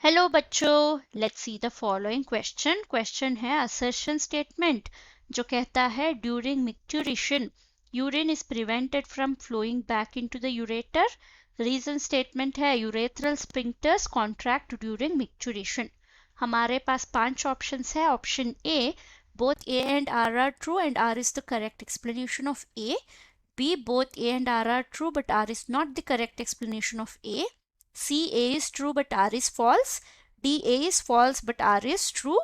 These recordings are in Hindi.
हेलो बच्चों, let's see the following question. Question है असर्शन स्टेटमेंट जो कहता है during micturition urine is prevented from flowing back into the ureter. Reason statement है urethral sphincters contract during micturition. हमारे पास 5 ऑप्शंस है। Option A, both A and R are true and R is the correct explanation of A. B, both A and R are true but R is not the correct explanation of A. C, A is true but R is false. D, A is false but R is true.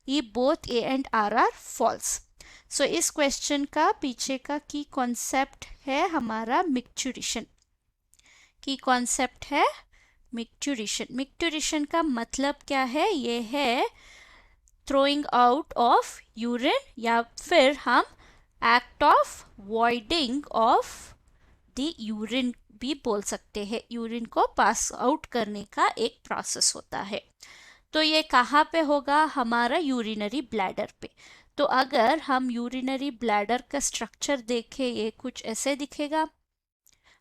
E, both A and R are false. So इस क्वेश्चन का पीछे का की कॉन्सेप्ट है हमारा मिक्चुरेशन। की कॉन्सेप्ट है मिक्चुरेशन। मिक्चुरेशन का मतलब क्या है? ये है थ्रोइंग आउट ऑफ यूरिन या फिर हम act of voiding of the urine भी बोल सकते हैं। यूरिन को पास आउट करने का एक प्रोसेस होता है। तो ये कहाँ पे होगा? हमारा यूरिनरी ब्लैडर पे। तो अगर हम यूरिनरी ब्लैडर का स्ट्रक्चर देखें, ये कुछ ऐसे दिखेगा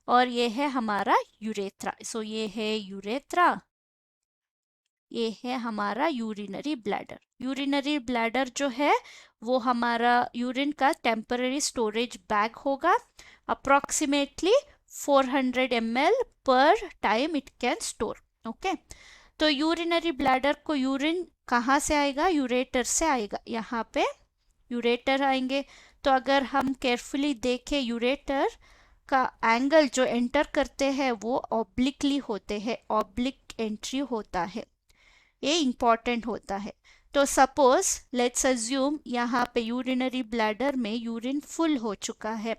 और ये है हमारा यूरेथ्रा। सो ये है यूरेथ्रा, ये है हमारा यूरिनरी ब्लैडर। यूरिनरी ब्लैडर जो है वो हमारा यूरिन का टेम्पररी स्टोरेज बैग होगा। अप्रोक्सीमेटली 400 ml पर time it can store. Okay, तो यूरिनरी ब्लैडर को यूरिन कहाँ से आएगा? यूरेटर से आएगा। यहाँ पे यूरेटर आएंगे। तो अगर हम केयरफुली देखें, यूरेटर का एंगल जो एंटर करते हैं वो ऑब्लिकली होते हैं, ऑब्लिक एंट्री होता है, ये इंपॉर्टेंट होता है। तो सपोज लेट्स अज्यूम यहाँ पे यूरिनरी ब्लैडर में यूरिन फुल हो चुका है।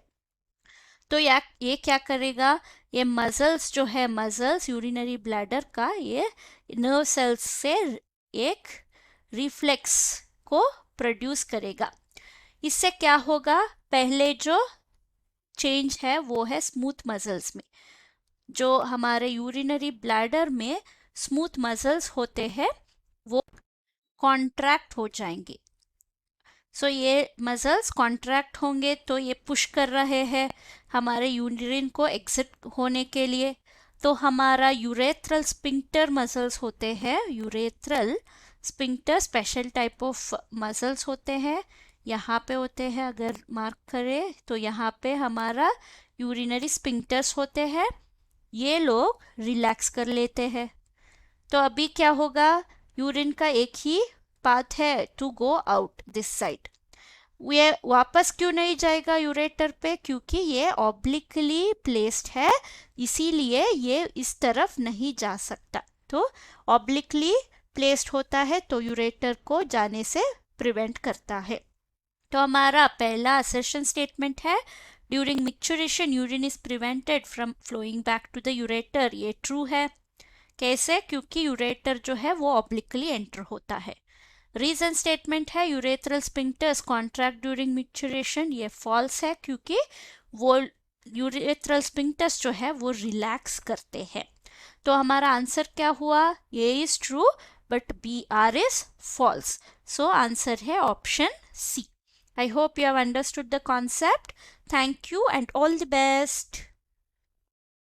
तो ये क्या करेगा? ये मसल्स जो है, मसल्स यूरिनरी ब्लैडर का, ये नर्व सेल्स से एक रिफ्लेक्स को प्रोड्यूस करेगा। इससे क्या होगा? पहले जो चेंज है वो है स्मूथ मसल्स में। जो हमारे यूरिनरी ब्लैडर में स्मूथ मसल्स होते हैं वो कॉन्ट्रैक्ट हो जाएंगे। सो ये मसल्स कॉन्ट्रैक्ट होंगे तो ये पुश कर रहे हैं हमारे यूरिन को एग्जिट होने के लिए। तो हमारा यूरेथ्रल स्पिंक्टर मसल्स होते हैं। Urethral sphincter special type of muscles होते हैं, यहाँ पे होते हैं। अगर मार्क करें तो यहाँ पे हमारा यूरिनरी स्पिंक्टर्स होते हैं। ये लोग रिलैक्स कर लेते हैं। तो अभी क्या होगा? यूरिन का एक ही पाथ है to go out this side. ये वापस क्यों नहीं जाएगा यूरेटर पे? क्योंकि ये ऑब्लिकली प्लेस्ड है, इसीलिए ये इस तरफ नहीं जा सकता। तो ऑब्लिकली प्लेस्ड होता है तो यूरेटर को जाने से प्रिवेंट करता है। तो हमारा पहला असर्शन स्टेटमेंट है during micturition urine is prevented from flowing back to the ureter. ये ट्रू है। कैसे? क्योंकि यूरेटर जो है वो ऑब्लिकली एंटर होता है। रीजन स्टेटमेंट है urethral sphincters contract during micturition. ये फॉल्स है क्योंकि वो यूरेथ्रल स्पिंक्टर्स जो है वो रिलैक्स करते हैं। तो हमारा आंसर क्या हुआ? A is true but B R is false. So answer है option C. I hope you have understood the concept. Thank you and all the best.